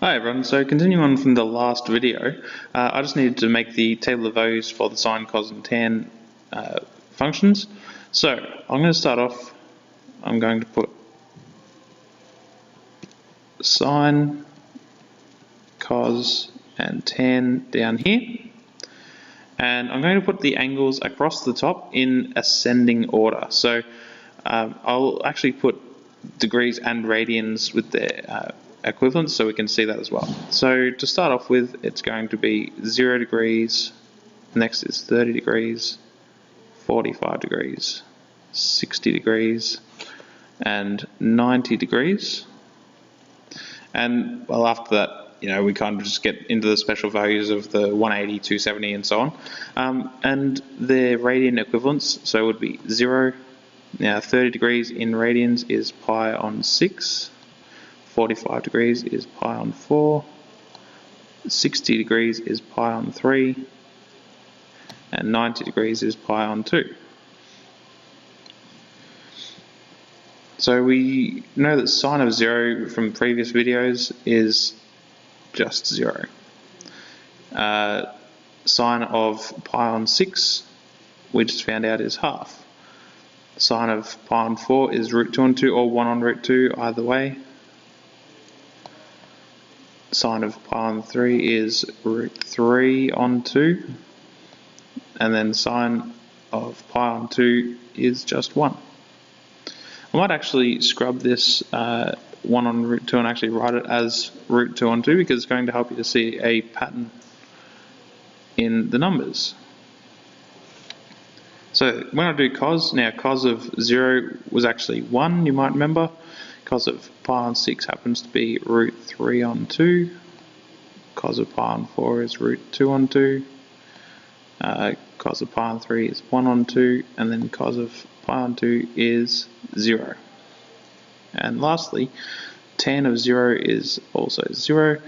Hi everyone, so continuing on from the last video, I just needed to make the table of values for the sine, cos and tan functions. So I'm going to start off, I'm going to put sine, cos and tan down here, and I'm going to put the angles across the top in ascending order. So I'll actually put degrees and radians with their equivalents so we can see that as well. So to start off with, it's going to be 0 degrees, next is 30 degrees, 45 degrees, 60 degrees, and 90 degrees. And well, after that, we kind of just get into the special values of the 180, 270, and so on. And their radian equivalents, so it would be 0. Now 30 degrees in radians is pi on 6, 45 degrees is pi on 4, 60 degrees is pi on 3, and 90 degrees is pi on 2. So we know that sine of 0 from previous videos is just 0. Sine of pi on 6, we just found out, is half. Sine of pi on 4 is root 2 on 2, or 1 on root 2, either way. Sine of pi on 3 is root 3 on 2. And then sine of pi on 2 is just 1. I might actually scrub this 1 on root 2 and actually write it as root 2 on 2 because it's going to help you to see a pattern in the numbers. So when I do cos, now cos of 0 was actually 1, you might remember. Cos of pi on 6 happens to be root 3 on 2. Cos of pi on 4 is root 2 on 2. Cos of pi on 3 is 1 on 2. And then cos of pi on 2 is 0. And lastly, tan of 0 is also 0.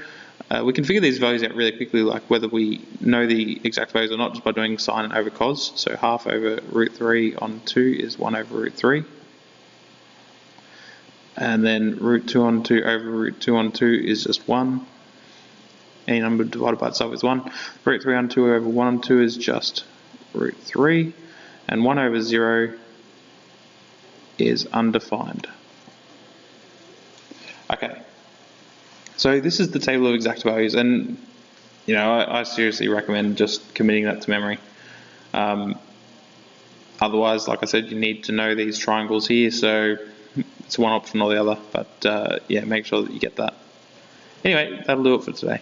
We can figure these values out really quickly, like whether we know the exact values or not, just by doing sine over cos. So half over root 3 on 2 is 1 over root 3. And then root 2 on 2 over root 2 on 2 is just 1. Any number divided by itself is 1. Root 3 on 2 over 1 on 2 is just root 3. And 1 over 0 is undefined. Okay. So this is the table of exact values, and I seriously recommend just committing that to memory. Otherwise, like I said, you need to know these triangles here, so it's one option or the other, but yeah, make sure that you get that. Anyway, that'll do it for today.